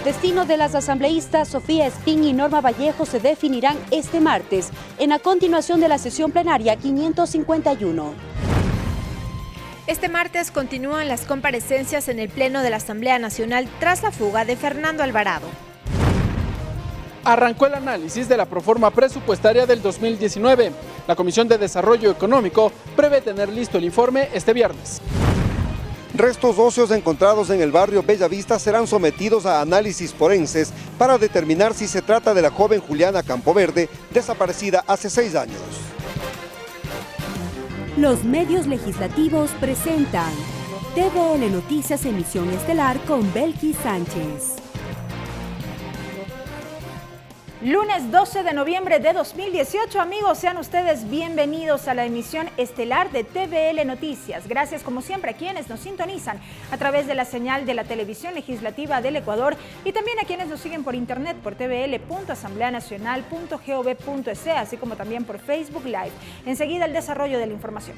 Destino de las asambleístas Sofía Espín y Norma Vallejo se definirán este martes, en la continuación de la sesión plenaria 551. Este martes continúan las comparecencias en el Pleno de la Asamblea Nacional tras la fuga de Fernando Alvarado. Arrancó el análisis de la proforma presupuestaria del 2019. La Comisión de Desarrollo Económico prevé tener listo el informe este viernes. Restos óseos encontrados en el barrio Bellavista serán sometidos a análisis forenses para determinar si se trata de la joven Juliana Campoverde, desaparecida hace 6 años. Los medios legislativos presentan TVL Noticias Emisión Estelar con Belkis Sánchez. Lunes 12 de noviembre de 2018, amigos, sean ustedes bienvenidos a la emisión estelar de TVL Noticias. Gracias como siempre a quienes nos sintonizan a través de la señal de la televisión legislativa del Ecuador y también a quienes nos siguen por internet por tvl.asambleanacional.gov.es, así como también por Facebook Live. Enseguida el desarrollo de la información.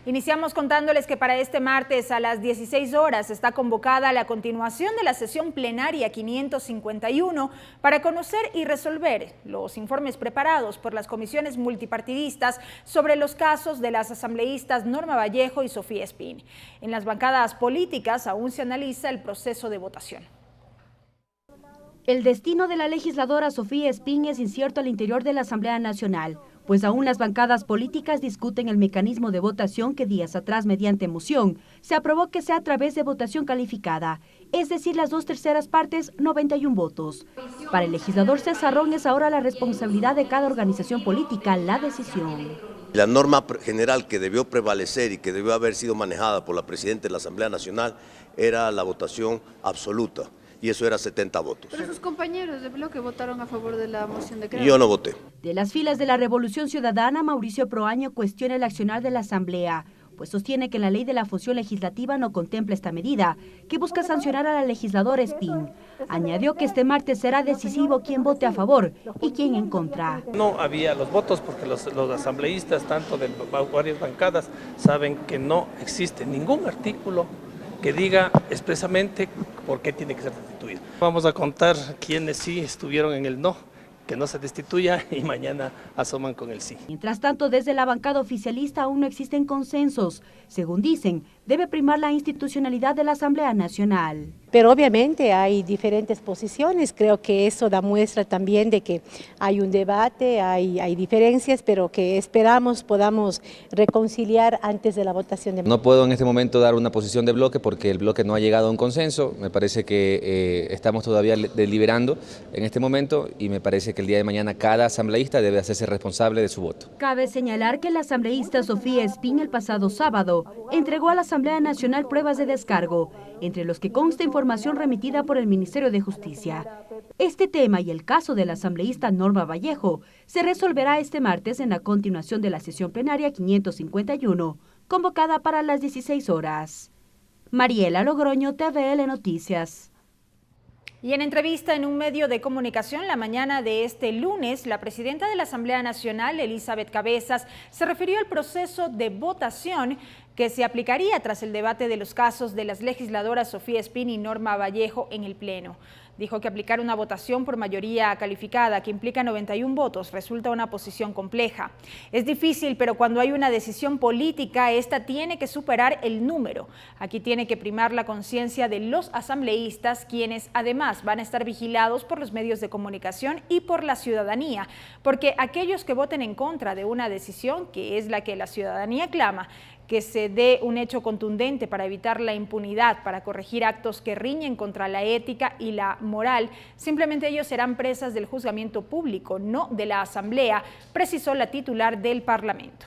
Iniciamos contándoles que para este martes a las 16 horas está convocada la continuación de la sesión plenaria 551 para conocer y resolver los informes preparados por las comisiones multipartidistas sobre los casos de las asambleístas Norma Vallejo y Sofía Espín. En las bancadas políticas aún se analiza el proceso de votación. El destino de la legisladora Sofía Espín es incierto al interior de la Asamblea Nacional, pues aún las bancadas políticas discuten el mecanismo de votación que días atrás, mediante moción, se aprobó que sea a través de votación calificada, es decir, las 2/3 partes, 91 votos. Para el legislador César Ron es ahora la responsabilidad de cada organización política la decisión. La norma general que debió prevalecer y que debió haber sido manejada por la Presidenta de la Asamblea Nacional era la votación absoluta. Y eso era 70 votos. Pero sus compañeros de bloque votaron a favor de la moción de crédito. Yo no voté. De las filas de la Revolución Ciudadana, Mauricio Proaño cuestiona el accionar de la Asamblea, pues sostiene que la ley de la función legislativa no contempla esta medida, que busca sancionar a la legisladora Espín. Añadió que este martes será decisivo quién vote a favor y quién en contra. No había los votos porque los asambleístas, tanto de varias bancadas, saben que no existe ningún artículo que diga expresamente por qué tiene que ser destituido. Vamos a contar quiénes sí estuvieron en el no, que no se destituya, y mañana asoman con el sí. Mientras tanto, desde la bancada oficialista aún no existen consensos. Según dicen, debe primar la institucionalidad de la Asamblea Nacional. Pero obviamente hay diferentes posiciones, creo que eso da muestra también de que hay un debate, hay diferencias, pero que esperamos podamos reconciliar antes de la votación. No puedo en este momento dar una posición de bloque porque el bloque no ha llegado a un consenso, me parece que estamos todavía deliberando en este momento y me parece que el día de mañana cada asambleísta debe hacerse responsable de su voto. Cabe señalar que la asambleísta Sofía Espín el pasado sábado entregó a la Asamblea Nacional pruebas de descargo, entre los que consta información remitida por el Ministerio de Justicia. Este tema y el caso de la asambleísta Norma Vallejo se resolverá este martes en la continuación de la sesión plenaria 551, convocada para las 16 horas. Mariela Logroño, TVL Noticias. Y en entrevista en un medio de comunicación la mañana de este lunes, la presidenta de la Asamblea Nacional, Elizabeth Cabezas, se refirió al proceso de votación que se aplicaría tras el debate de los casos de las legisladoras Sofía Espín y Norma Vallejo en el Pleno. Dijo que aplicar una votación por mayoría calificada que implica 91 votos resulta una posición compleja. Es difícil, pero cuando hay una decisión política, esta tiene que superar el número. Aquí tiene que primar la conciencia de los asambleístas, quienes además van a estar vigilados por los medios de comunicación y por la ciudadanía, porque aquellos que voten en contra de una decisión, que es la que la ciudadanía clama, que se dé un hecho contundente para evitar la impunidad, para corregir actos que riñen contra la ética y la moral, simplemente ellos serán presas del juzgamiento público, no de la Asamblea, precisó la titular del Parlamento.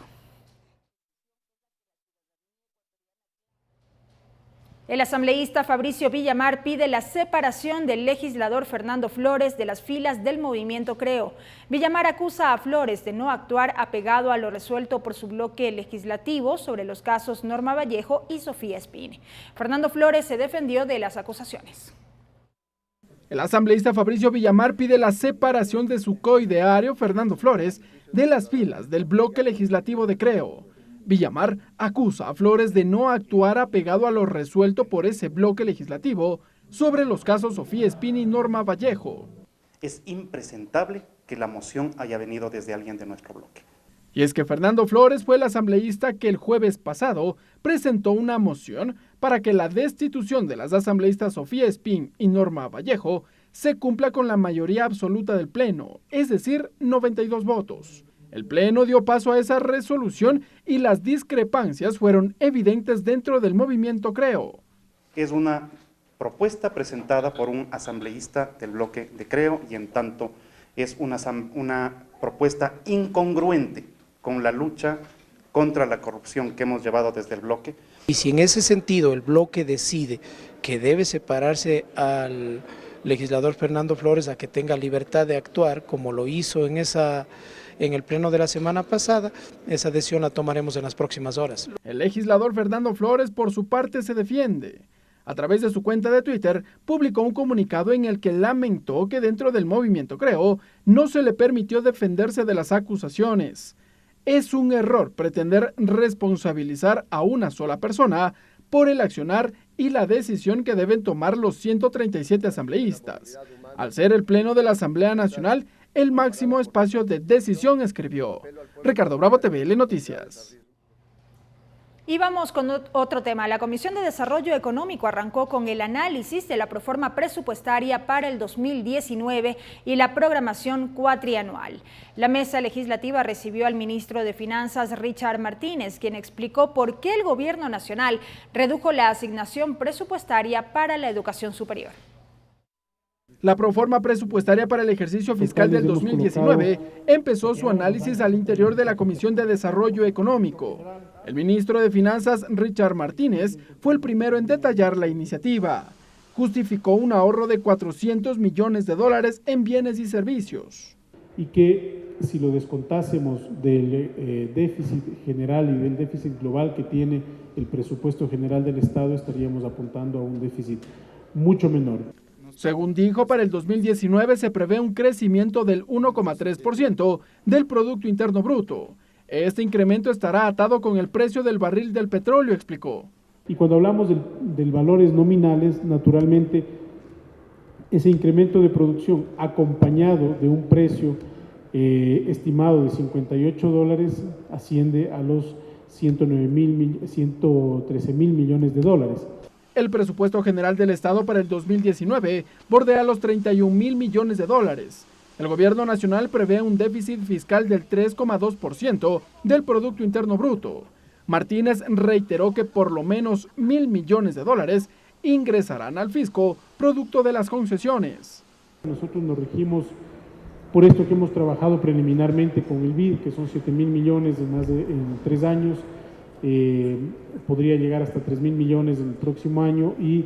El asambleísta Fabricio Villamar pide la separación del legislador Fernando Flores de las filas del movimiento Creo. Villamar acusa a Flores de no actuar apegado a lo resuelto por su bloque legislativo sobre los casos Norma Vallejo y Sofía Espín. Fernando Flores se defendió de las acusaciones. El asambleísta Fabricio Villamar pide la separación de su coideario Fernando Flores de las filas del bloque legislativo de Creo. Villamar acusa a Flores de no actuar apegado a lo resuelto por ese bloque legislativo sobre los casos Sofía Espín y Norma Vallejo. Es impresentable que la moción haya venido desde alguien de nuestro bloque. Y es que Fernando Flores fue el asambleísta que el jueves pasado presentó una moción para que la destitución de las asambleístas Sofía Espín y Norma Vallejo se cumpla con la mayoría absoluta del Pleno, es decir, 92 votos. El Pleno dio paso a esa resolución y las discrepancias fueron evidentes dentro del movimiento Creo. Es una propuesta presentada por un asambleísta del bloque de Creo y en tanto es una propuesta incongruente con la lucha contra la corrupción que hemos llevado desde el bloque. Y si en ese sentido el bloque decide que debe separarse al legislador Fernando Flores a que tenga libertad de actuar, como lo hizo en el pleno de la semana pasada, esa decisión la tomaremos en las próximas horas. El legislador Fernando Flores, por su parte, se defiende. A través de su cuenta de Twitter, publicó un comunicado en el que lamentó que dentro del movimiento Creo no se le permitió defenderse de las acusaciones. Es un error pretender responsabilizar a una sola persona por el accionar y la decisión que deben tomar los 137 asambleístas. Al ser el Pleno de la Asamblea Nacional, el máximo espacio de decisión, escribió. Ricardo Bravo, TVL Noticias. Y vamos con otro tema. La Comisión de Desarrollo Económico arrancó con el análisis de la proforma presupuestaria para el 2019 y la programación cuatrianual. La mesa legislativa recibió al ministro de Finanzas, Richard Martínez, quien explicó por qué el Gobierno Nacional redujo la asignación presupuestaria para la educación superior. La proforma presupuestaria para el ejercicio fiscal del 2019 empezó su análisis al interior de la Comisión de Desarrollo Económico. El ministro de Finanzas, Richard Martínez, fue el primero en detallar la iniciativa. Justificó un ahorro de $400 millones en bienes y servicios. Y que si lo descontásemos del déficit general y del déficit global que tiene el presupuesto general del Estado, estaríamos apuntando a un déficit mucho menor. Según dijo, para el 2019 se prevé un crecimiento del 1,3% del Producto Interno Bruto. Este incremento estará atado con el precio del barril del petróleo, explicó. Y cuando hablamos de valores nominales, naturalmente, ese incremento de producción acompañado de un precio estimado de $58 asciende a los 113.000 millones de dólares. El presupuesto general del Estado para el 2019 bordea los $31.000 millones. El gobierno nacional prevé un déficit fiscal del 3,2% del Producto Interno Bruto. Martínez reiteró que por lo menos $1.000 millones ingresarán al fisco producto de las concesiones. Nosotros nos regimos por esto que hemos trabajado preliminarmente con el BID, que son 7.000 millones en 3 años. Podría llegar hasta 3.000 millones en el próximo año y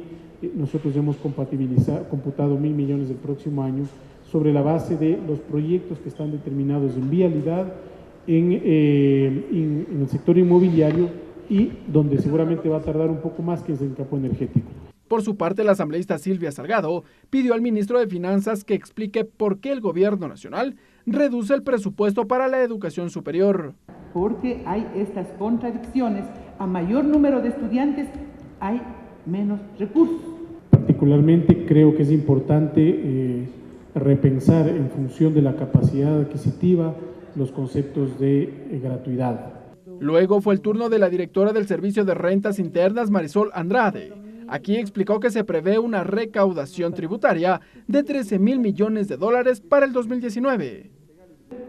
nosotros hemos computado 1.000 millones el próximo año sobre la base de los proyectos que están determinados en vialidad, en el sector inmobiliario y donde seguramente va a tardar un poco más, que es el campo energético. Por su parte, la asambleísta Silvia Salgado pidió al ministro de Finanzas que explique por qué el gobierno nacional reduce el presupuesto para la educación superior. Porque hay estas contradicciones, a mayor número de estudiantes hay menos recursos. Particularmente creo que es importante repensar en función de la capacidad adquisitiva los conceptos de gratuidad. Luego fue el turno de la directora del Servicio de Rentas Internas, Marisol Andrade. Aquí explicó que se prevé una recaudación tributaria de $13.000 millones para el 2019.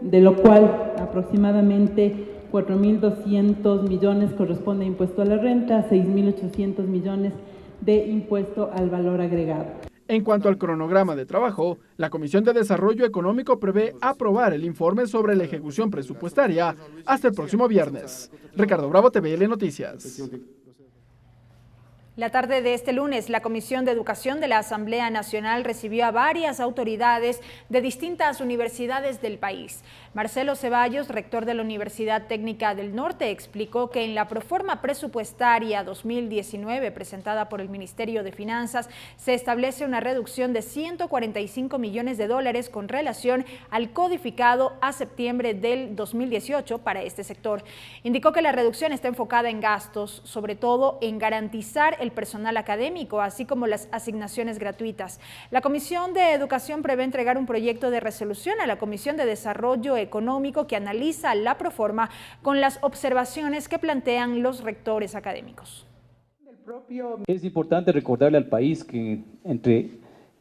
De lo cual aproximadamente 4.200 millones corresponde a impuesto a la renta, 6.800 millones de impuesto al valor agregado. En cuanto al cronograma de trabajo, la Comisión de Desarrollo Económico prevé aprobar el informe sobre la ejecución presupuestaria hasta el próximo viernes. Ricardo Bravo, TVL Noticias. La tarde de este lunes, la Comisión de Educación de la Asamblea Nacional recibió a varias autoridades de distintas universidades del país. Marcelo Ceballos, rector de la Universidad Técnica del Norte, explicó que en la proforma presupuestaria 2019 presentada por el Ministerio de Finanzas se establece una reducción de 145 millones de dólares con relación al codificado a septiembre del 2018 para este sector. Indicó que la reducción está enfocada en gastos, sobre todo en garantizar el personal académico, así como las asignaciones gratuitas. La Comisión de Educación prevé entregar un proyecto de resolución a la Comisión de Desarrollo Económico que analiza la proforma con las observaciones que plantean los rectores académicos. Es importante recordarle al país que entre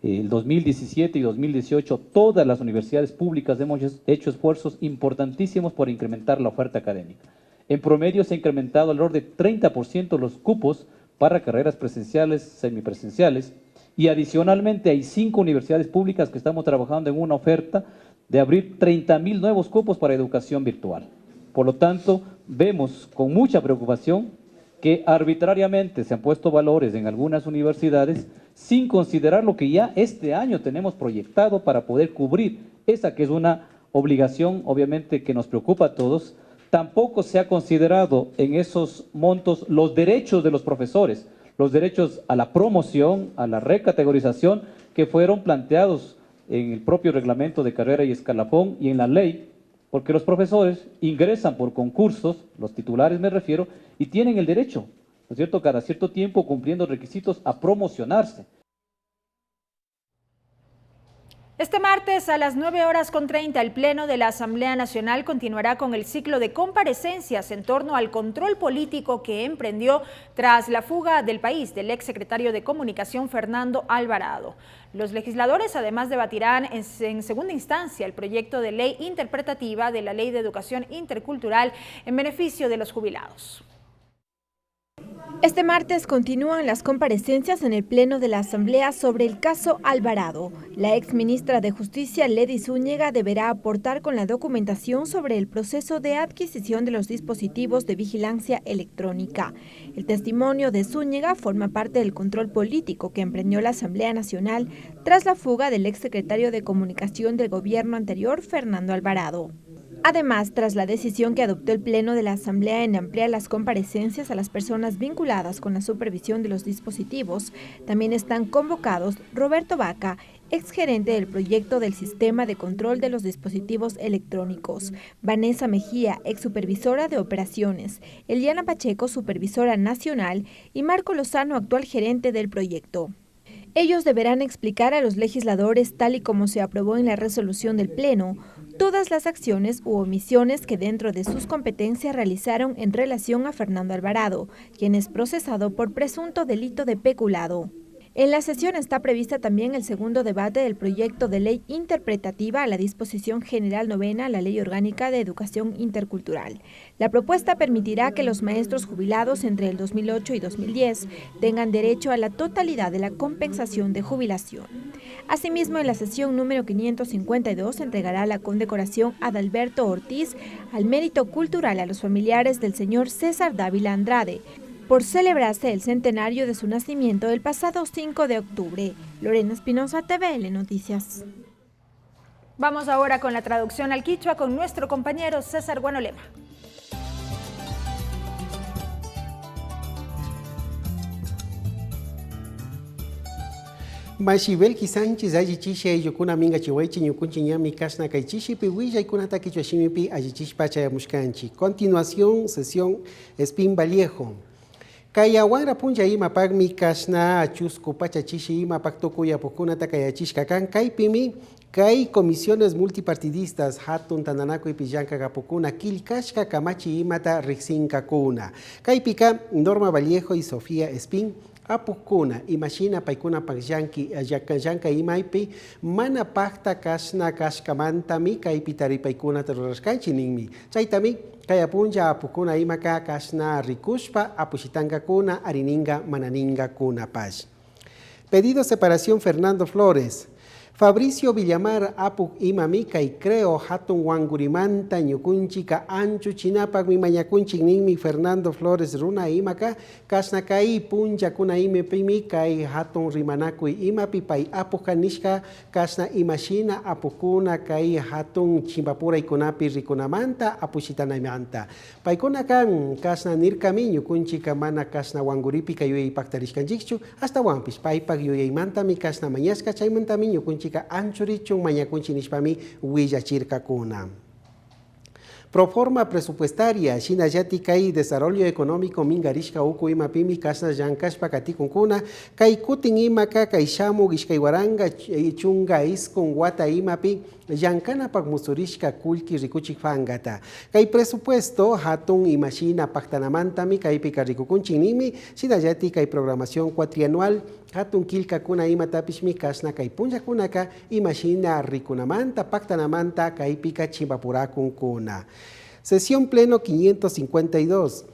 el 2017 y 2018 todas las universidades públicas hemos hecho esfuerzos importantísimos por incrementar la oferta académica. En promedio se ha incrementado alrededor de 30% los cupos para carreras presenciales, semipresenciales, y adicionalmente hay 5 universidades públicas que estamos trabajando en una oferta de abrir 30.000 nuevos cupos para educación virtual. Por lo tanto, vemos con mucha preocupación que arbitrariamente se han puesto valores en algunas universidades sin considerar lo que ya este año tenemos proyectado para poder cubrir esa que es una obligación, obviamente, que nos preocupa a todos. Tampoco se ha considerado en esos montos los derechos de los profesores, los derechos a la promoción, a la recategorización que fueron planteados en el propio reglamento de carrera y escalafón y en la ley, porque los profesores ingresan por concursos, los titulares me refiero, y tienen el derecho, ¿no es cierto?, cada cierto tiempo cumpliendo requisitos a promocionarse. Este martes a las 9:30 el Pleno de la Asamblea Nacional continuará con el ciclo de comparecencias en torno al control político que emprendió tras la fuga del país del exsecretario de Comunicación Fernando Alvarado. Los legisladores además debatirán en segunda instancia el proyecto de ley interpretativa de la Ley de Educación Intercultural en beneficio de los jubilados. Este martes continúan las comparecencias en el Pleno de la Asamblea sobre el caso Alvarado. La exministra de Justicia, Ledy Zúñiga, deberá aportar con la documentación sobre el proceso de adquisición de los dispositivos de vigilancia electrónica. El testimonio de Zúñiga forma parte del control político que emprendió la Asamblea Nacional tras la fuga del exsecretario de Comunicación del gobierno anterior, Fernando Alvarado. Además, tras la decisión que adoptó el Pleno de la Asamblea en ampliar las comparecencias a las personas vinculadas con la supervisión de los dispositivos, también están convocados Roberto Vaca, exgerente del proyecto del Sistema de Control de los Dispositivos Electrónicos, Vanessa Mejía, exsupervisora de operaciones, Eliana Pacheco, supervisora nacional, y Marco Lozano, actual gerente del proyecto. Ellos deberán explicar a los legisladores, tal y como se aprobó en la resolución del Pleno, todas las acciones u omisiones que dentro de sus competencias realizaron en relación a Fernando Alvarado, quien es procesado por presunto delito de peculado. En la sesión está prevista también el segundo debate del proyecto de ley interpretativa a la Disposición General Novena a la Ley Orgánica de Educación Intercultural. La propuesta permitirá que los maestros jubilados entre el 2008 y 2010 tengan derecho a la totalidad de la compensación de jubilación. Asimismo, en la sesión número 552 se entregará la condecoración Adalberto Ortiz al mérito cultural a los familiares del señor César Dávila Andrade, por celebrarse el centenario de su nacimiento el pasado 5 de octubre. Lorena Espinosa, TVL Noticias. Vamos ahora con la traducción al quichua con nuestro compañero César Guanolema. Mashibelki Sánchez ayichishi ayyukuna minga chiwaychi ñukunchi ñami kashna kaychishi pi willaykunata kichwashimipi ayichish pachayamushkanchi. Continuación, sesión Espín Vallejo. Kayawara punja ima pagmi kashna achusku pachachishi ima paktokuya pukunata kayachishka kan kaypimi kay comisiones multipartidistas hatun tananaku y pillanka kapukuna kilkashka kamachi imata rixinka kuna. Kaypika Norma Vallejo y Sofía Espín apukuna imashina paikuna pakyanki yanka imaipi mana pakta kashna kashkamantami kaypitari paikuna terroraskanchi ninmi. Chaytami kayapunja apukuna imaka kashna rikushpa apushitanga kuna arininga mananinga kuna paz. Pedido separación Fernando Flores. Fabricio Villamar apuk imamika y creo hatun wangurimanta ñukunchika anchu chinapak mi mañakunchik ninmi Fernando Flores runa imaka kasna kai puncha kuna ime pimika y hatun rimanakui imapi pay apuk kanishka kasna imashina apukuna kai hatun chimbapura ikunapi rikunamanta apushitanaimanta paykuna kan kasna nirkami ñukunchika mana kasna wanguripi kayuy paktarishkanchikchu hasta wampis paypak yuyaymanta mi kasna mañaska chaymantami ñukunchika anchurichun mañakunchi nishpami willachirkakuna. Proforma presupuestaria Shinayati y desarrollo económico mingarishka uku imapimi kasna llankashpa katikunkuna kay kutin imaka kay shamu ishkaywaranga chunga iskun wata imapi llankanapak musurishka kulki rikuchik fangata. Kay presupuesto hatun imashina paktanamantami kaypika rikukunchinimi Shinayati kay programación cuatrianual hatun kilkakuna imatapishmi kasna kay punllakunaka imashina rikunamanta paktanamanta kaypika chimbapurakunkuna. Sesión pleno 552.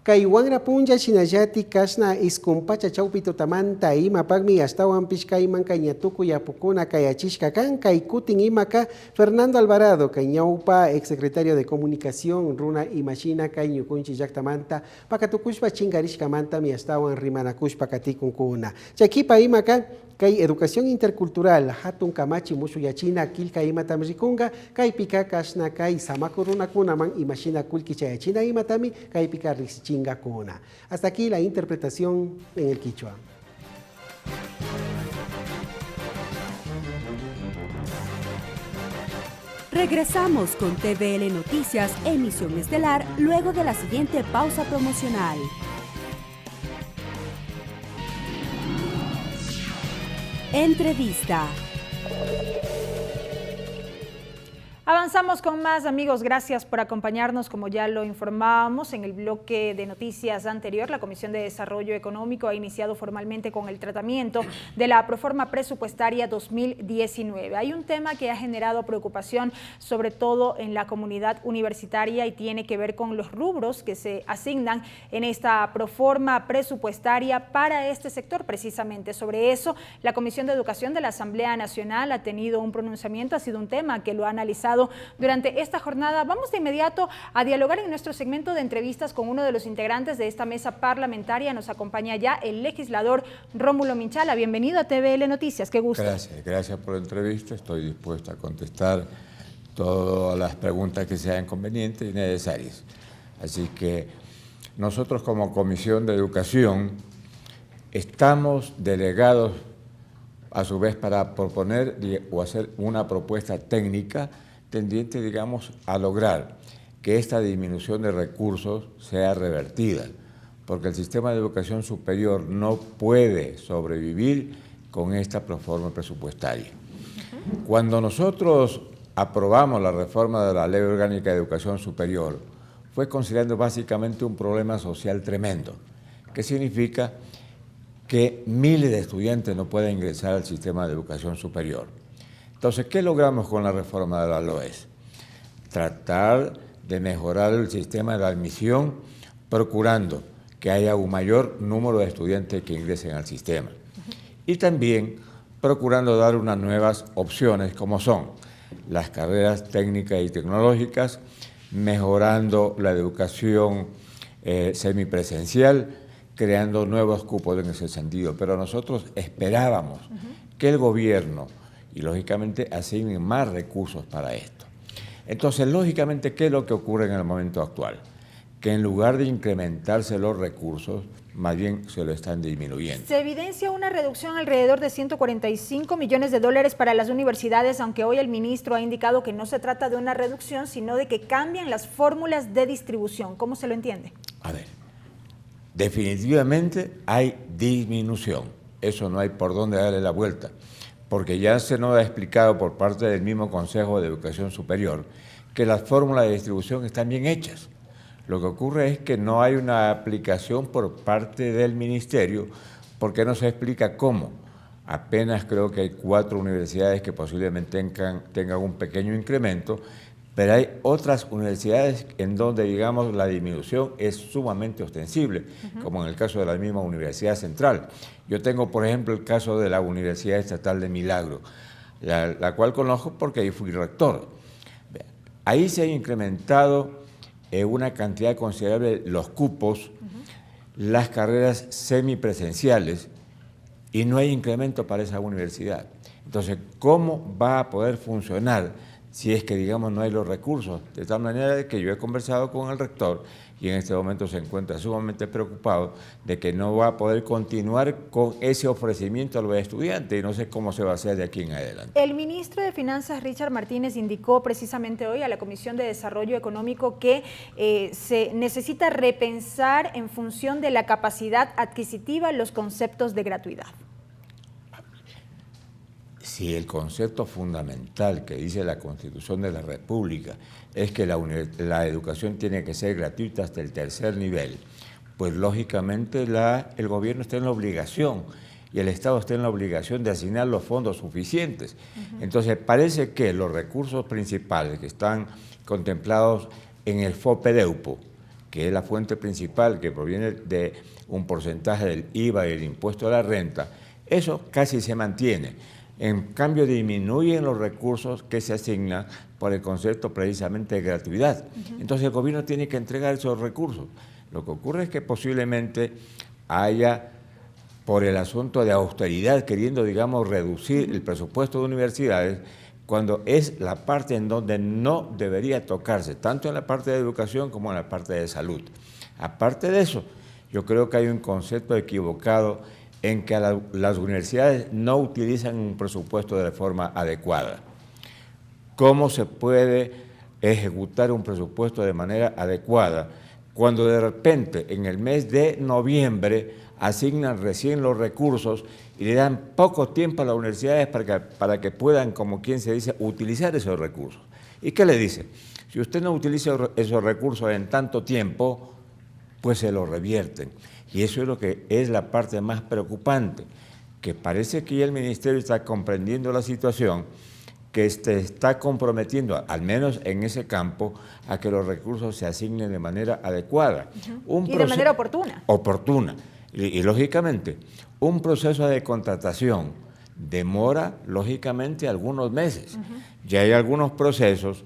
Kay wangra punja Shinayati kasna iskumpacha chaupito tamanta imapagmi astawan pishkayman kay ñatuku yapukuna kay achishka kan kay kutin imaka Fernando Alvarado kay ñaupa exsecretario de comunicación runa imashina kay ñukunchi llaktamanta pakatukushpa chingarishkamanta mi astawan rimanakushpa katikunkuna. Chakipa imaka kay educación intercultural hatun kamachi mushuyachina kilka imatami rikunga kay pika kasna kay samakuruna kunaman imashina kulki chayachina imatami kay pika risichinga kuna. Hasta aquí la interpretación en el quichua. Regresamos con TVL Noticias, emisión estelar, luego de la siguiente pausa promocional. Entrevista. Avanzamos con más, amigos. Gracias por acompañarnos. Como ya lo informábamos en el bloque de noticias anterior, la Comisión de Desarrollo Económico ha iniciado formalmente con el tratamiento de la Proforma Presupuestaria 2019. Hay un tema que ha generado preocupación, sobre todo en la comunidad universitaria, y tiene que ver con los rubros que se asignan en esta Proforma Presupuestaria para este sector. Precisamente sobre eso, la Comisión de Educación de la Asamblea Nacional ha tenido un pronunciamiento, ha sido un tema que lo ha analizado durante esta jornada. Vamos de inmediato a dialogar en nuestro segmento de entrevistas con uno de los integrantes de esta mesa parlamentaria. Nos acompaña ya el legislador Rómulo Minchala. Bienvenido a TVL Noticias, qué gusto. Gracias por la entrevista. Estoy dispuesto a contestar todas las preguntas que sean convenientes y necesarias. Así que nosotros como Comisión de Educación estamos delegados a su vez para proponer o hacer una propuesta técnica tendiente, digamos, a lograr que esta disminución de recursos sea revertida, porque el sistema de educación superior no puede sobrevivir con esta proforma presupuestaria. Cuando nosotros aprobamos la reforma de la Ley Orgánica de Educación Superior, fue considerando básicamente un problema social tremendo, que significa que miles de estudiantes no pueden ingresar al sistema de educación superior. Entonces, ¿qué logramos con la reforma de la LOES? Tratar de mejorar el sistema de admisión, procurando que haya un mayor número de estudiantes que ingresen al sistema. Y también procurando dar unas nuevas opciones, como son las carreras técnicas y tecnológicas, mejorando la educación semipresencial, creando nuevos cupos en ese sentido. Pero nosotros esperábamos que el gobierno, y lógicamente asignen más recursos para esto. Entonces, lógicamente, ¿qué es lo que ocurre en el momento actual? Que en lugar de incrementarse los recursos, más bien se lo están disminuyendo. Se evidencia una reducción alrededor de 145 millones de dólares para las universidades, aunque hoy el ministro ha indicado que no se trata de una reducción, sino de que cambian las fórmulas de distribución. ¿Cómo se lo entiende? A ver, definitivamente hay disminución. Eso no hay por dónde darle la vuelta, porque ya se nos ha explicado por parte del mismo Consejo de Educación Superior que las fórmulas de distribución están bien hechas. Lo que ocurre es que no hay una aplicación por parte del Ministerio, porque no se explica cómo. Apenas creo que hay 4 universidades que posiblemente tengan un pequeño incremento, pero hay otras universidades en donde, digamos, la disminución es sumamente ostensible, como en el caso de la misma Universidad Central. Yo tengo, por ejemplo, el caso de la Universidad Estatal de Milagro. la cual conozco porque ahí fui rector. Ahí se ha incrementado una cantidad considerable los cupos, las carreras semipresenciales, y no hay incremento para esa universidad. Entonces, ¿cómo va a poder funcionar si es que, digamos, no hay los recursos? De tal manera que yo he conversado con el rector y en este momento se encuentra sumamente preocupado de que no va a poder continuar con ese ofrecimiento a los estudiantes y no sé cómo se va a hacer de aquí en adelante. El ministro de Finanzas, Richard Martínez, indicó precisamente hoy a la Comisión de Desarrollo Económico que se necesita repensar en función de la capacidad adquisitiva los conceptos de gratuidad. Si el concepto fundamental que dice la Constitución de la República es que la educación tiene que ser gratuita hasta el tercer nivel, pues lógicamente el gobierno está en la obligación y el Estado está en la obligación de asignar los fondos suficientes. Entonces parece que los recursos principales que están contemplados en el FOPEDEUPO, que es la fuente principal que proviene de un porcentaje del IVA y el impuesto a la renta, eso casi se mantiene. En cambio, disminuyen los recursos que se asignan por el concepto precisamente de gratuidad. Entonces, el gobierno tiene que entregar esos recursos. Lo que ocurre es que posiblemente haya, por el asunto de austeridad, queriendo, digamos, reducir el presupuesto de universidades, cuando es la parte en donde no debería tocarse, tanto en la parte de educación como en la parte de salud. Aparte de eso, yo creo que hay un concepto equivocado en que las universidades no utilizan un presupuesto de forma adecuada. ¿Cómo se puede ejecutar un presupuesto de manera adecuada cuando de repente en el mes de noviembre asignan recién los recursos y le dan poco tiempo a las universidades para que puedan, como quien se dice, utilizar esos recursos? ¿Y qué le dice? Si usted no utiliza esos recursos en tanto tiempo, pues se los revierten. Y eso es lo que es la parte más preocupante, que parece que ya el Ministerio está comprendiendo la situación, que está comprometiendo, al menos en ese campo, a que los recursos se asignen de manera adecuada. Y de manera oportuna. Oportuna. Y lógicamente, un proceso de contratación demora, lógicamente, algunos meses. Ya hay algunos procesos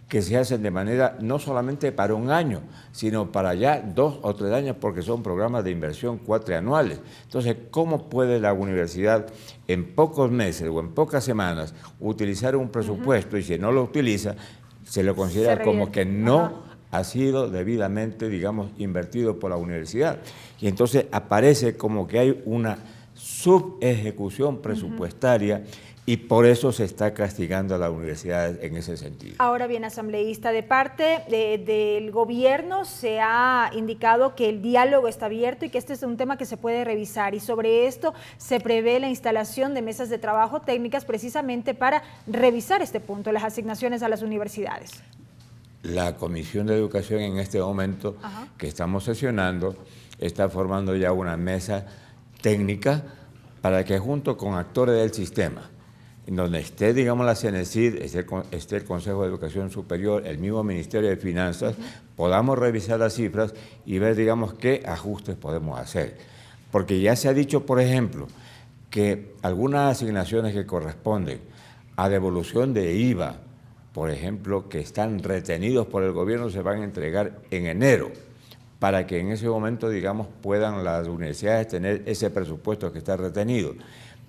que se hacen de manera no solamente para un año, sino para ya 2 o 3 años, porque son programas de inversión cuatrianuales. Entonces, ¿cómo puede la universidad en pocos meses o en pocas semanas utilizar un presupuesto y si no lo utiliza, se lo considera como que no ha sido debidamente, digamos, invertido por la universidad? Y entonces aparece como que hay una subejecución presupuestaria y por eso se está castigando a las universidades en ese sentido. Ahora bien, asambleísta, de parte del gobierno se ha indicado que el diálogo está abierto y que este es un tema que se puede revisar, y sobre esto se prevé la instalación de mesas de trabajo técnicas precisamente para revisar este punto, las asignaciones a las universidades. La Comisión de Educación en este momento que estamos sesionando está formando ya una mesa técnica para que junto con actores del sistema, en donde esté, digamos, la CENESID, esté el Consejo de Educación Superior, el mismo Ministerio de Finanzas, podamos revisar las cifras y ver, digamos, qué ajustes podemos hacer. Porque ya se ha dicho, por ejemplo, que algunas asignaciones que corresponden a devolución de IVA, por ejemplo, que están retenidos por el gobierno, se van a entregar en enero, para que en ese momento, digamos, puedan las universidades tener ese presupuesto que está retenido.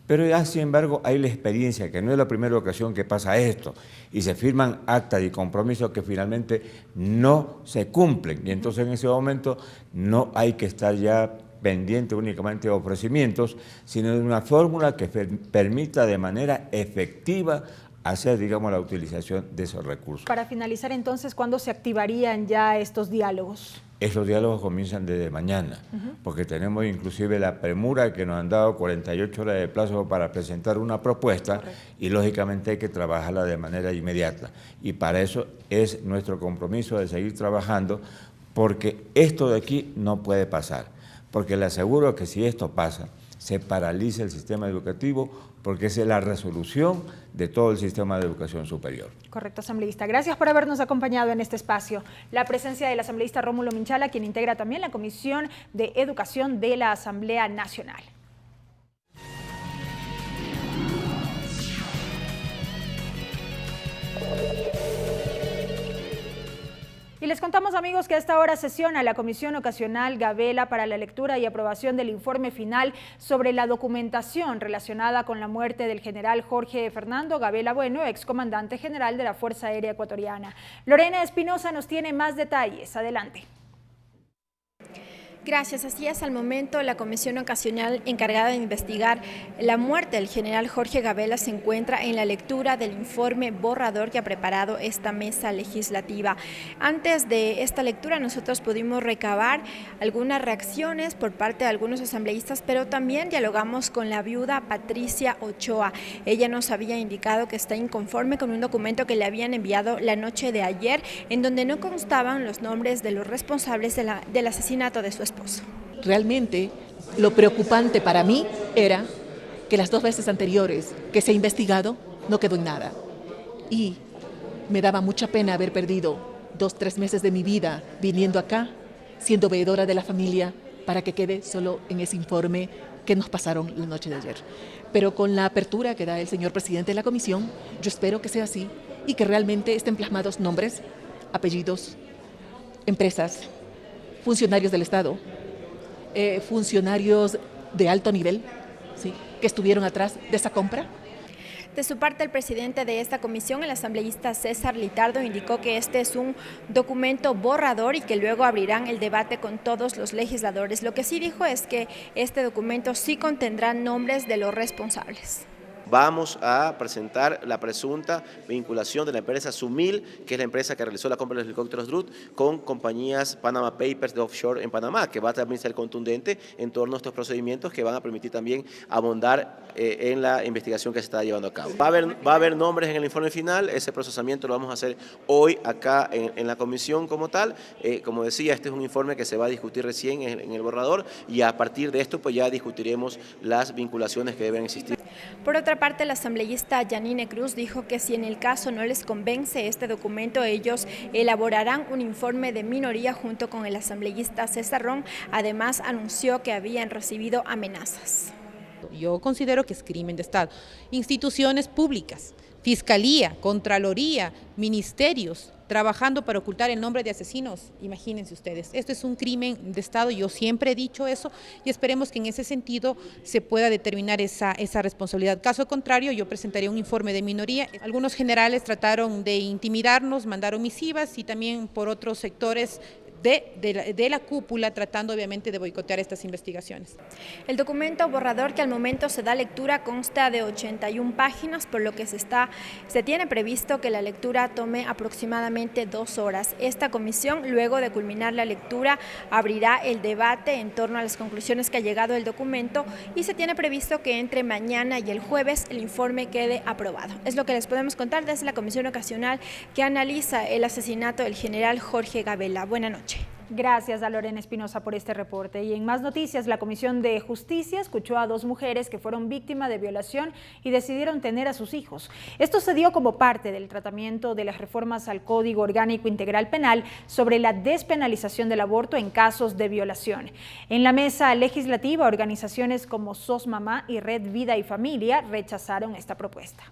Pero ya, sin embargo, hay la experiencia, que no es la primera ocasión que pasa esto, y se firman actas y compromisos que finalmente no se cumplen. Y entonces en ese momento no hay que estar ya pendiente únicamente de ofrecimientos, sino de una fórmula que permita de manera efectiva hacer, digamos, la utilización de esos recursos. Para finalizar, entonces, ¿cuándo se activarían ya estos diálogos? Esos diálogos comienzan desde mañana, porque tenemos inclusive la premura que nos han dado 48 horas de plazo para presentar una propuesta. Correcto. Y lógicamente hay que trabajarla de manera inmediata. Y para eso es nuestro compromiso de seguir trabajando, porque esto de aquí no puede pasar. Porque le aseguro que si esto pasa, se paraliza el sistema educativo, porque esa es la resolución de todo el sistema de educación superior. Correcto, asambleísta. Gracias por habernos acompañado en este espacio. La presencia del asambleísta Rómulo Minchala, quien integra también la Comisión de Educación de la Asamblea Nacional. Y les contamos, amigos, que a esta hora sesiona la Comisión Ocasional Gabela para la lectura y aprobación del informe final sobre la documentación relacionada con la muerte del general Jorge Fernando Gabela Bueno, excomandante general de la Fuerza Aérea Ecuatoriana. Lorena Espinosa nos tiene más detalles. Adelante. Gracias. Así es, al momento la comisión ocasional encargada de investigar la muerte del general Jorge Gabela se encuentra en la lectura del informe borrador que ha preparado esta mesa legislativa. Antes de esta lectura nosotros pudimos recabar algunas reacciones por parte de algunos asambleístas, pero también dialogamos con la viuda Patricia Ochoa. Ella nos había indicado que está inconforme con un documento que le habían enviado la noche de ayer, en donde no constaban los nombres de los responsables del asesinato de su esposo. Realmente lo preocupante para mí era que las 2 veces anteriores que se ha investigado no quedó en nada. Y me daba mucha pena haber perdido 2-3 meses de mi vida viniendo acá, siendo veedora de la familia, para que quede solo en ese informe que nos pasaron la noche de ayer. Pero con la apertura que da el señor presidente de la comisión, yo espero que sea así y que realmente estén plasmados nombres, apellidos, empresas, funcionarios del Estado, funcionarios de alto nivel, ¿sí?, que estuvieron atrás de esa compra. De su parte, el presidente de esta comisión, el asambleísta César Litardo, indicó que este es un documento borrador y que luego abrirán el debate con todos los legisladores. Lo que sí dijo es que este documento sí contendrá nombres de los responsables. Vamos a presentar la presunta vinculación de la empresa Sumil, que es la empresa que realizó la compra de los helicópteros DRUD, con compañías Panama Papers de offshore en Panamá, que va a también ser contundente en torno a estos procedimientos que van a permitir también abondar en la investigación que se está llevando a cabo. Va a haber nombres en el informe final, ese procesamiento lo vamos a hacer hoy acá en la comisión como tal. Como decía, este es un informe que se va a discutir recién en el borrador y a partir de esto pues ya discutiremos las vinculaciones que deben existir. Por otra parte, la asambleísta Yanine Cruz dijo que si en el caso no les convence este documento, ellos elaborarán un informe de minoría junto con el asambleísta César Ron. Además, anunció que habían recibido amenazas. Yo considero que es crimen de Estado. Instituciones públicas, Fiscalía, Contraloría, ministerios, trabajando para ocultar el nombre de asesinos, imagínense ustedes, esto es un crimen de Estado, yo siempre he dicho eso y esperemos que en ese sentido se pueda determinar esa responsabilidad. Caso contrario, yo presentaría un informe de minoría. Algunos generales trataron de intimidarnos, mandaron misivas y también por otros sectores de la cúpula tratando obviamente de boicotear estas investigaciones. El documento borrador que al momento se da lectura consta de 81 páginas, por lo que se tiene previsto que la lectura tome aproximadamente 2 horas. Esta comisión, luego de culminar la lectura, abrirá el debate en torno a las conclusiones que ha llegado el documento y se tiene previsto que entre mañana y el jueves el informe quede aprobado. Es lo que les podemos contar desde la comisión ocasional que analiza el asesinato del general Jorge Gabela. Buenas noches. Gracias a Lorena Espinosa por este reporte. Y en más noticias, la Comisión de Justicia escuchó a 2 mujeres que fueron víctimas de violación y decidieron tener a sus hijos. Esto se dio como parte del tratamiento de las reformas al Código Orgánico Integral Penal sobre la despenalización del aborto en casos de violación. En la mesa legislativa, organizaciones como SOS Mamá y Red Vida y Familia rechazaron esta propuesta.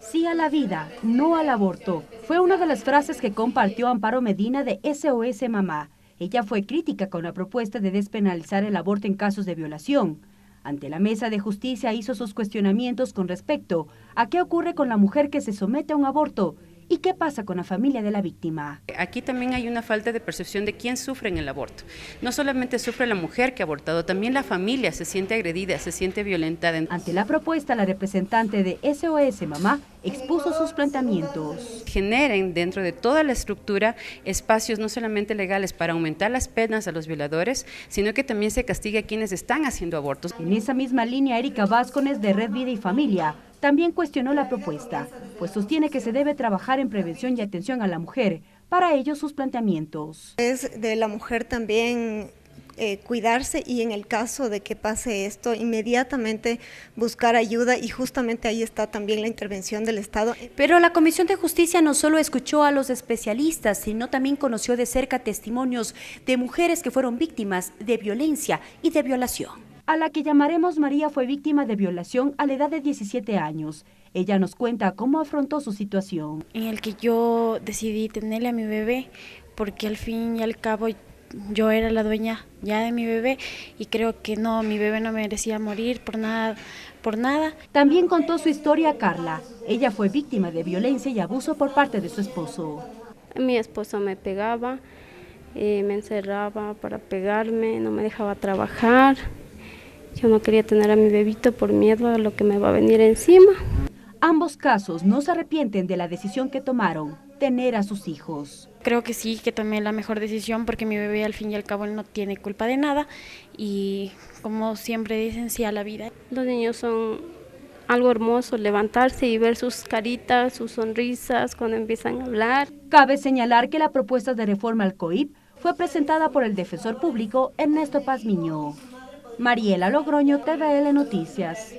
Sí a la vida, no al aborto. Fue una de las frases que compartió Amparo Medina de SOS Mamá. Ella fue crítica con la propuesta de despenalizar el aborto en casos de violación. Ante la mesa de justicia hizo sus cuestionamientos con respecto a qué ocurre con la mujer que se somete a un aborto y qué pasa con la familia de la víctima. Aquí también hay una falta de percepción de quién sufre en el aborto. No solamente sufre la mujer que ha abortado, también la familia se siente agredida, se siente violentada. Ante la propuesta, la representante de SOS Mamá expuso sus planteamientos. Generen dentro de toda la estructura espacios no solamente legales para aumentar las penas a los violadores, sino que también se castigue a quienes están haciendo abortos. En esa misma línea, Erika Vázquez de Red Vida y Familia también cuestionó la propuesta, pues sostiene que se debe trabajar en prevención y atención a la mujer. Para ello, sus planteamientos. Es de la mujer también cuidarse y en el caso de que pase esto, inmediatamente buscar ayuda y justamente ahí está también la intervención del Estado. Pero la Comisión de Justicia no solo escuchó a los especialistas, sino también conoció de cerca testimonios de mujeres que fueron víctimas de violencia y de violación. A la que llamaremos María fue víctima de violación a la edad de 17 años. Ella nos cuenta cómo afrontó su situación. En el que yo decidí tenerle a mi bebé, porque al fin y al cabo yo era la dueña ya de mi bebé y creo que no, mi bebé no merecía morir por nada. También contó su historia a Carla. Ella fue víctima de violencia y abuso por parte de su esposo. Mi esposo me pegaba, me encerraba para pegarme, no me dejaba trabajar. Yo no quería tener a mi bebito por miedo a lo que me va a venir encima. Ambos casos no se arrepienten de la decisión que tomaron, tener a sus hijos. Creo que sí, que tomé la mejor decisión porque mi bebé al fin y al cabo no tiene culpa de nada y como siempre dicen, sí a la vida. Los niños son algo hermoso, levantarse y ver sus caritas, sus sonrisas cuando empiezan a hablar. Cabe señalar que la propuesta de reforma al COIP fue presentada por el defensor público Ernesto Pazmiño. Mariela Logroño, TVL Noticias.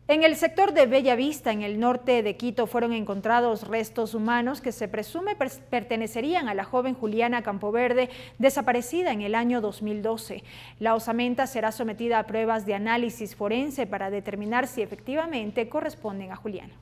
En el sector de Bellavista, en el norte de Quito, fueron encontrados restos humanos que se presume pertenecerían a la joven Juliana Campoverde, desaparecida en el año 2012. La osamenta será sometida a pruebas de análisis forense para determinar si efectivamente corresponden a Juliana.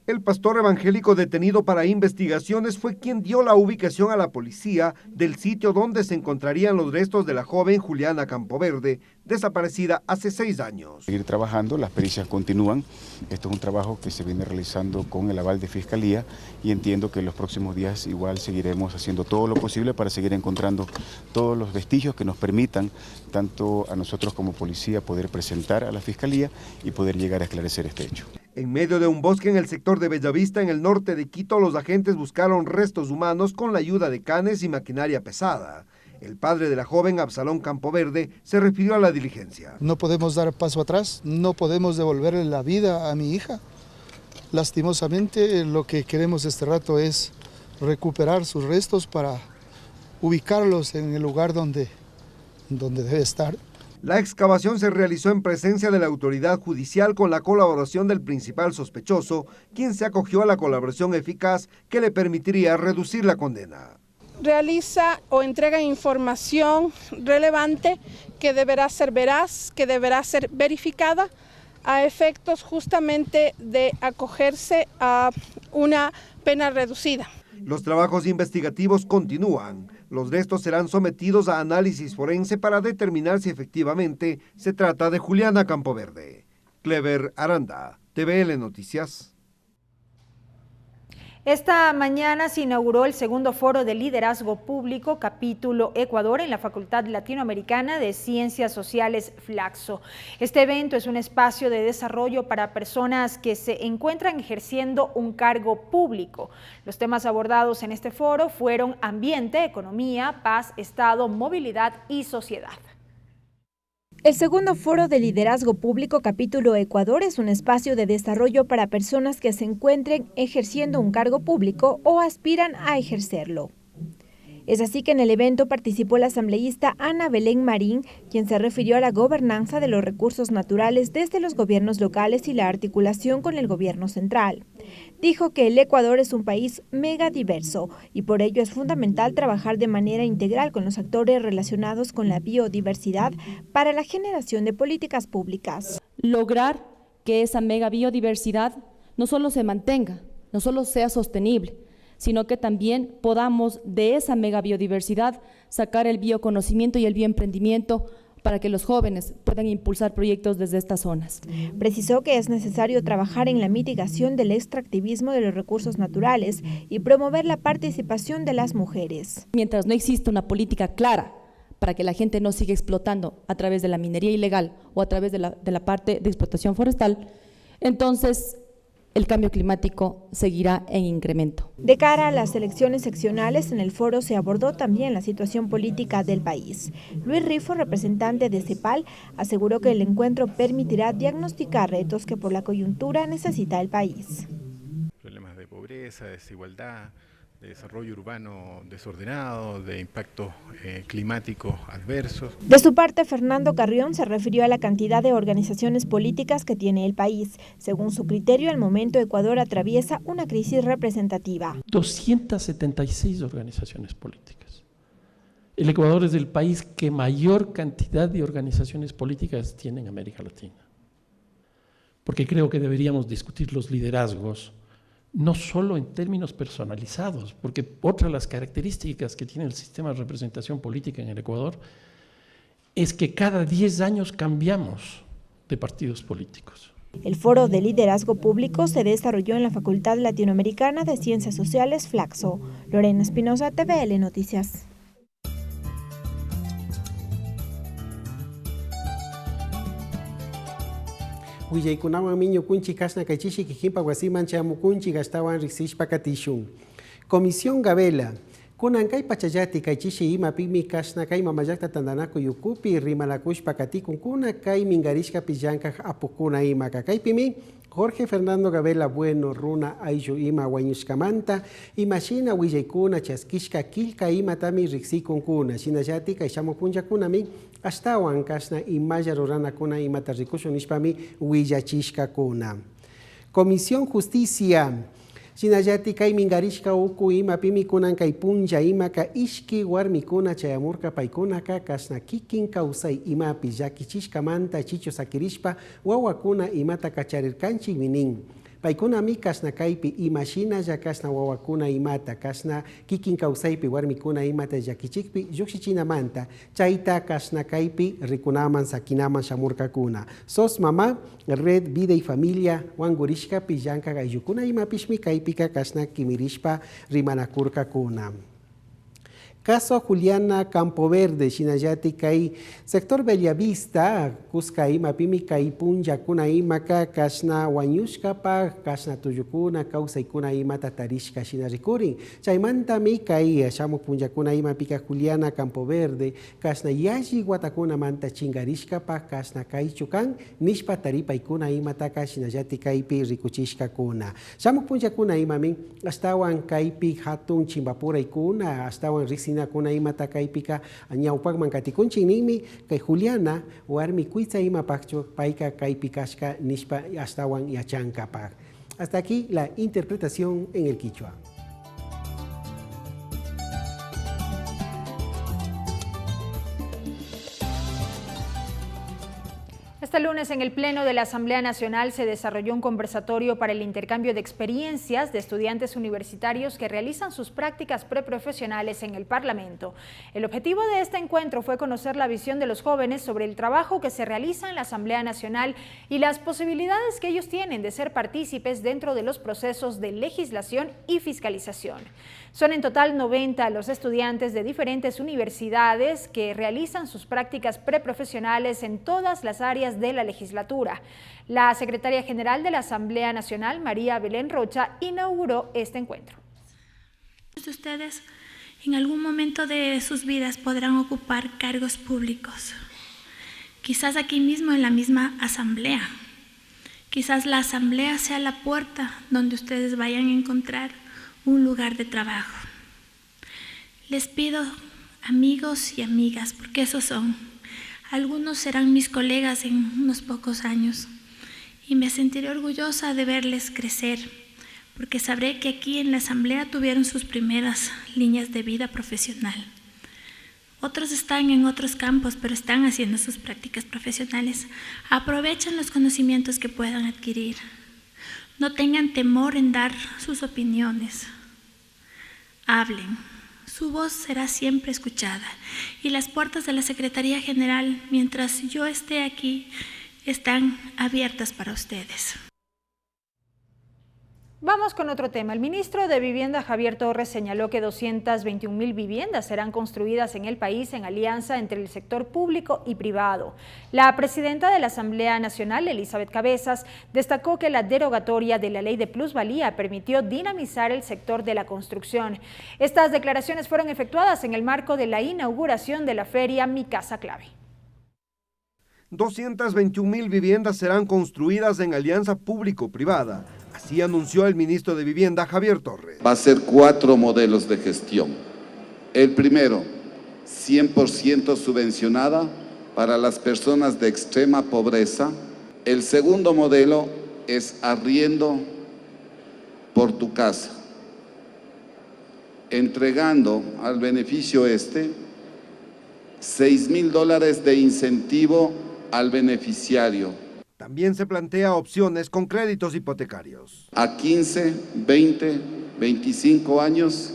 El pastor evangélico detenido para investigaciones fue quien dio la ubicación a la policía del sitio donde se encontrarían los restos de la joven Juliana Campoverde, desaparecida hace 6 años. Seguir trabajando, las pericias continúan. Esto es un trabajo que se viene realizando con el aval de Fiscalía y entiendo que en los próximos días igual seguiremos haciendo todo lo posible para seguir encontrando todos los vestigios que nos permitan, tanto a nosotros como policía, poder presentar a la Fiscalía y poder llegar a esclarecer este hecho. En medio de un bosque en el sector de Bellavista, en el norte de Quito, los agentes buscaron restos humanos con la ayuda de canes y maquinaria pesada. El padre de la joven, Absalón Campoverde, se refirió a la diligencia. No podemos dar paso atrás, no podemos devolverle la vida a mi hija. Lastimosamente, lo que queremos este rato es recuperar sus restos para ubicarlos en el lugar donde debe estar. La excavación se realizó en presencia de la autoridad judicial con la colaboración del principal sospechoso, quien se acogió a la colaboración eficaz que le permitiría reducir la condena. Realiza o entrega información relevante que deberá ser veraz, que deberá ser verificada a efectos justamente de acogerse a una pena reducida. Los trabajos investigativos continúan. Los restos serán sometidos a análisis forense para determinar si efectivamente se trata de Juliana Campoverde. Clever Aranda, TVL Noticias. Esta mañana se inauguró el segundo foro de liderazgo público capítulo Ecuador en la Facultad Latinoamericana de Ciencias Sociales Flaxo. Este evento es un espacio de desarrollo para personas que se encuentran ejerciendo un cargo público. Los temas abordados en este foro fueron ambiente, economía, paz, Estado, movilidad y sociedad. El segundo foro de liderazgo público capítulo Ecuador es un espacio de desarrollo para personas que se encuentren ejerciendo un cargo público o aspiran a ejercerlo. Es así que en el evento participó la asambleísta Ana Belén Marín, quien se refirió a la gobernanza de los recursos naturales desde los gobiernos locales y la articulación con el gobierno central. Dijo que el Ecuador es un país mega diverso y por ello es fundamental trabajar de manera integral con los actores relacionados con la biodiversidad para la generación de políticas públicas. Lograr que esa mega biodiversidad no solo se mantenga, no solo sea sostenible, sino que también podamos de esa mega biodiversidad sacar el bioconocimiento y el bioemprendimiento para que los jóvenes puedan impulsar proyectos desde estas zonas. Precisó que es necesario trabajar en la mitigación del extractivismo de los recursos naturales y promover la participación de las mujeres. Mientras no exista una política clara para que la gente no siga explotando a través de la minería ilegal o a través de la parte de explotación forestal, entonces el cambio climático seguirá en incremento. De cara a las elecciones seccionales, en el foro se abordó también la situación política del país. Luis Rifo, representante de CEPAL, aseguró que el encuentro permitirá diagnosticar retos que por la coyuntura necesita el país. Problemas de pobreza, desigualdad, de desarrollo urbano desordenado, de impactos climáticos adversos. De su parte, Fernando Carrión se refirió a la cantidad de organizaciones políticas que tiene el país. Según su criterio, al momento Ecuador atraviesa una crisis representativa. 276 organizaciones políticas. El Ecuador es el país que mayor cantidad de organizaciones políticas tiene en América Latina. porque creo que deberíamos discutir los liderazgos, no solo en términos personalizados, porque otra de las características que tiene el sistema de representación política en el Ecuador es que cada 10 años cambiamos de partidos políticos. El Foro de Liderazgo Público se desarrolló en la Facultad Latinoamericana de Ciencias Sociales, Flaxo. Lorena Espinosa, TVL Noticias. Huillaykunawan miñukunchik kasna kaychishi kijimpa wasiman chamukunchik gastawan riksishpa katishun. Comisión Gabela. Kunan kay pachayati kaychishi ima pimi kasna kay mamayakta tandanaku yukupi rimalakushpa katikun kuna kay mingarishka pillanka apukuna ima kakaypimi Jorge Fernando Gabela Bueno runa ayllu ima wañushkamanta imashina willaykuna chaskishka kilka ima tami riksikunkuna shinallati kay shamupunllakunami ashtawan kasna imalla ruranakuna imata rikushun nishpami willachishkakuna. Comisión Justicia. Shinallati kay mingarishka uku ima pimi kunan kay punlla ima ka ishki warmikuna chayamurka paykunaka kasna kikin kausay imapi llakichishkamanta chicho sakirishpa wawakuna imata kacharirkanchik minin. Paykunami kasna kaypi imashinalla kasna wawakuna imata kasna kikin kausaypi warmikuna imata llakichikpi lluksichinamanta chayta kasna kaypi rikunaman sakinaman shamurkakuna. Sos Mamá, Red Vida y Familia wangurishka pillanka aylukuna imapishmi kaypika kasna kimirishpa rimanakurkakuna. Caso Juliana Campoverde, Shinallati kay sector Bellavista, Cusca ima pimi kay punja kuna imaka kasna wanyushkapa, kasna tuyukuna, kausaykuna ima tatarishka shinarikurin. Chaymantami kay shamu punja kuna ima pika Juliana Campoverde, kasna yaji watakuna manta chingarishkapa, kasna kay chukan, nishpa taripaykuna ima taka Shinallati kaypi rikuchishka kuna. Shamu punja kuna imami, astawan kaypi hatun chimbapuraykuna, astawan rixi kuna imata kaypika ñawpakman katikunchikninmi kay Juliana warmi kuitza imapakchu payka kaypikashka nishpa astawan yachankapak. Hasta aquí la interpretación en el quichua. Este lunes en el Pleno de la Asamblea Nacional se desarrolló un conversatorio para el intercambio de experiencias de estudiantes universitarios que realizan sus prácticas preprofesionales en el Parlamento. El objetivo de este encuentro fue conocer la visión de los jóvenes sobre el trabajo que se realiza en la Asamblea Nacional y las posibilidades que ellos tienen de ser partícipes dentro de los procesos de legislación y fiscalización. Son en total 90 los estudiantes de diferentes universidades que realizan sus prácticas preprofesionales en todas las áreas de la legislatura. La secretaria general de la Asamblea Nacional, María Belén Rocha, inauguró este encuentro. Ustedes en algún momento de sus vidas podrán ocupar cargos públicos, quizás aquí mismo en la misma asamblea. Quizás la asamblea sea la puerta donde ustedes vayan a encontrar un lugar de trabajo. Les pido, amigos y amigas, porque esos son, algunos serán mis colegas en unos pocos años, y me sentiré orgullosa de verles crecer, porque sabré que aquí en la asamblea tuvieron sus primeras líneas de vida profesional. Otros están en otros campos, pero están haciendo sus prácticas profesionales. Aprovechen los conocimientos que puedan adquirir. No tengan temor en dar sus opiniones. Hablen. Su voz será siempre escuchada. Y las puertas de la Secretaría General, mientras yo esté aquí, están abiertas para ustedes. Vamos con otro tema. El ministro de Vivienda, Javier Torres, señaló que 221.000 viviendas serán construidas en el país en alianza entre el sector público y privado. La presidenta de la Asamblea Nacional, Elizabeth Cabezas, destacó que la derogatoria de la ley de plusvalía permitió dinamizar el sector de la construcción. Estas declaraciones fueron efectuadas en el marco de la inauguración de la feria Mi Casa Clave. 221.000 viviendas serán construidas en alianza público-privada. Así anunció el ministro de Vivienda, Javier Torres. Va a ser 4 modelos de gestión. El primero, 100% subvencionada para las personas de extrema pobreza. El segundo modelo es arriendo por tu casa, entregando al beneficio $6.000 de incentivo al beneficiario. También se plantea opciones con créditos hipotecarios. A 15, 20, 25 años,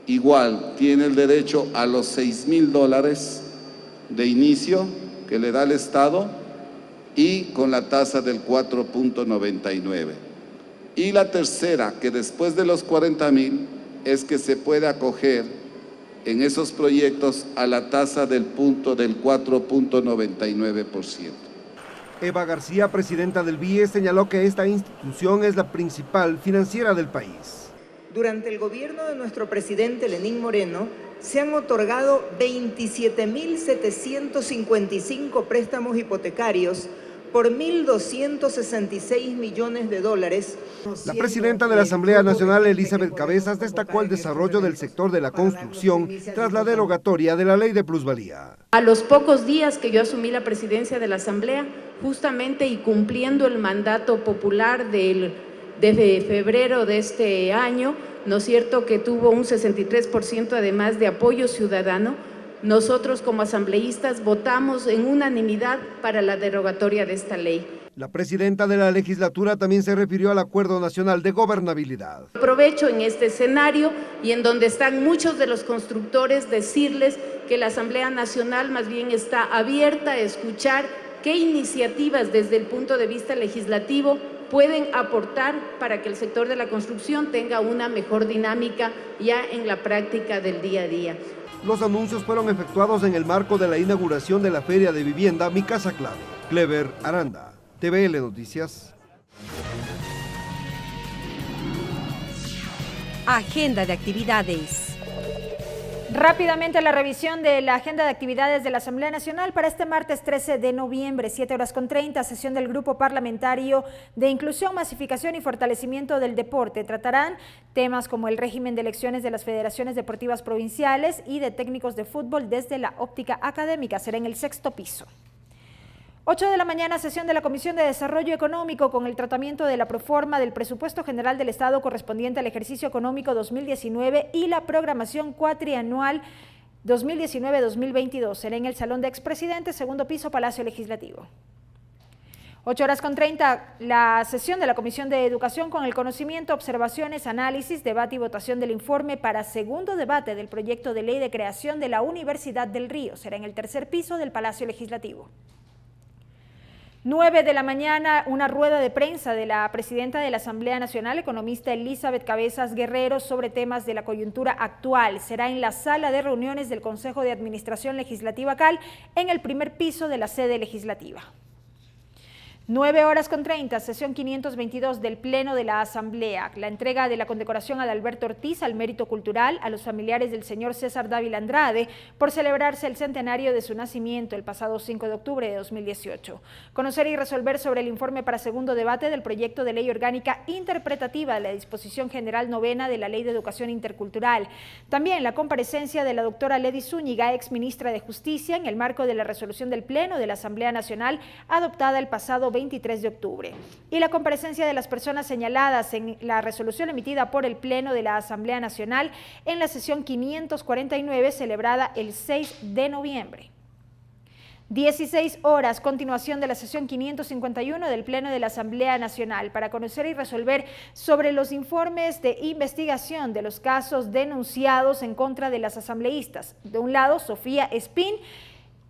igual tiene el derecho a los $6,000 de inicio que le da el Estado y con la tasa del 4.99. Y la tercera, que después de los 40,000 es que se puede acoger en esos proyectos a la tasa del 4.99%. Eva García, presidenta del BIE, señaló que esta institución es la principal financiera del país. Durante el gobierno de nuestro presidente Lenín Moreno, se han otorgado 27.755 préstamos hipotecarios por $1.266 millones. La presidenta de la Asamblea Nacional, Elizabeth Cabezas, destacó el desarrollo del sector de la construcción tras la derogatoria de la ley de plusvalía. A los pocos días que yo asumí la presidencia de la Asamblea, justamente y cumpliendo el mandato popular desde febrero de este año, ¿no es cierto?, que tuvo un 63% además de apoyo ciudadano, nosotros como asambleístas votamos en unanimidad para la derogatoria de esta ley. La presidenta de la legislatura también se refirió al Acuerdo Nacional de Gobernabilidad. Aprovecho en este escenario y en donde están muchos de los constructores decirles que la Asamblea Nacional más bien está abierta a escuchar qué iniciativas desde el punto de vista legislativo pueden aportar para que el sector de la construcción tenga una mejor dinámica ya en la práctica del día a día. Los anuncios fueron efectuados en el marco de la inauguración de la Feria de Vivienda Mi Casa Clave. Clever Aranda, TVL Noticias. Agenda de actividades. Rápidamente la revisión de la agenda de actividades de la Asamblea Nacional para este martes 13 de noviembre, 7:30, sesión del Grupo Parlamentario de Inclusión, Masificación y Fortalecimiento del Deporte. Tratarán temas como el régimen de elecciones de las federaciones deportivas provinciales y de técnicos de fútbol desde la óptica académica. Será en el 6º piso. 8 de la mañana, sesión de la Comisión de Desarrollo Económico con el tratamiento de la proforma del Presupuesto General del Estado correspondiente al ejercicio económico 2019 y la programación cuatrianual 2019-2022. Será en el Salón de Expresidentes, 2º piso, Palacio Legislativo. 8:30, la sesión de la Comisión de Educación con el conocimiento, observaciones, análisis, debate y votación del informe para segundo debate del proyecto de ley de creación de la Universidad del Río. Será en el 3er piso del Palacio Legislativo. 9 de la mañana, una rueda de prensa de la presidenta de la Asamblea Nacional, economista Elizabeth Cabezas Guerrero, sobre temas de la coyuntura actual. Será en la sala de reuniones del Consejo de Administración Legislativa CAL, en el 1er piso de la sede legislativa. 9:30, sesión 522 del Pleno de la Asamblea. La entrega de la condecoración a Adalberto Ortiz al mérito cultural a los familiares del señor César Dávila Andrade por celebrarse el centenario de su nacimiento el pasado 5 de octubre de 2018. Conocer y resolver sobre el informe para segundo debate del proyecto de ley orgánica interpretativa de la disposición general 9ª de la Ley de Educación Intercultural. También la comparecencia de la doctora Ledy Zúñiga, ex ministra de Justicia, en el marco de la resolución del Pleno de la Asamblea Nacional adoptada el pasado 23 de octubre. Y la comparecencia de las personas señaladas en la resolución emitida por el Pleno de la Asamblea Nacional en la sesión 549 celebrada el 6 de noviembre. 16 horas, continuación de la sesión 551 del Pleno de la Asamblea Nacional para conocer y resolver sobre los informes de investigación de los casos denunciados en contra de las asambleístas. De un lado, Sofía Espín,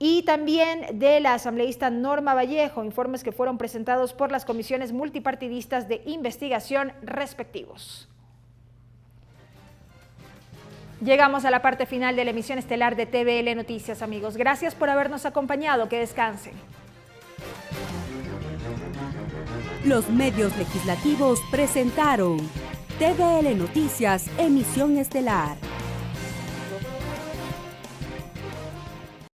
y también de la asambleísta Norma Vallejo, informes que fueron presentados por las comisiones multipartidistas de investigación respectivos. Llegamos a la parte final de la emisión estelar de TVL Noticias, amigos. Gracias por habernos acompañado. Que descansen. Los medios legislativos presentaron TVL Noticias, emisión estelar.